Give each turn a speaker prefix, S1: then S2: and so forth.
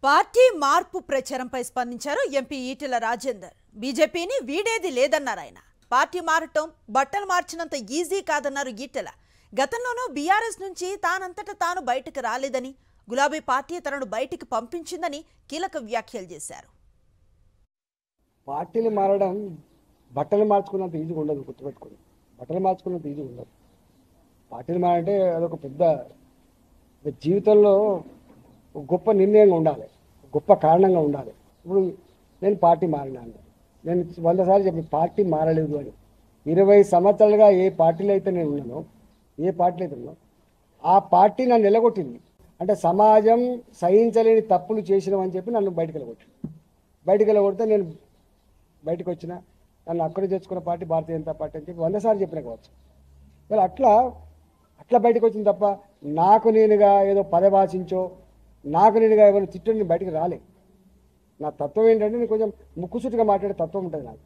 S1: Party మార్పు ప్రచారంపై స్పందించారు MP Etela Rajender. బీజేపీని వీడేది లేదన్నారు ఆయన. పార్టీ మారటం బట్టలు మార్చినంత ఈజీ కాదన్నారు ఈటెల. గతంలోనూ బీఆర్ఎస్ నుంచి తానంతట తాను బయటకు రాలేదని, గులాబీ పార్టీ తనను బయటికి పంపించిందని కీలక వ్యాఖ్యలు చేశారు.
S2: పార్టీని మారడం బట్టలు మార్చుకున్నంత ఈజీగా ఉండదు, గుర్తుపెట్టుకోండి. బట్టలు మార్చుకున్నంత ఈజీగా ఉండదు. పార్టీని మారంటే అదొక పెద్ద జీవితంలో గొప్ప నిర్ణయంగా ఉండాలి, గొప్ప కారణంగా ఉండాలి. ఇప్పుడు నేను పార్టీ మారినాను, నేను 100 సార్లు చెప్పి పార్టీ మారలేదు అని. 20 సంవత్సరాలుగా ఏ పార్టీలో అయితే నేను ఉన్నానో, ఆ పార్టీ నన్ను నిలగొట్టింది. అంటే సమాజం సహించలేని తప్పులు చేసినామని చెప్పి నన్ను బయటకు వెళ్ళగొడితే నేను బయటకు వచ్చిన, నన్ను అక్కడ తెచ్చుకున్న పార్టీ భారతీయ జనతా పార్టీ అని చెప్పి 100 సార్లు చెప్పిన కావచ్చు. మరి అట్లా బయటకు వచ్చింది తప్ప నాకు నేనుగా ఏదో పదవాసించో, నాకు నేనుగా ఎవరు తిట్టని బయటకు రాలే. నా తత్వం ఏంటంటే నేను కొంచెం ముక్కుసూటిగా మాట్లాడే తత్వం ఉంటుంది నాకు.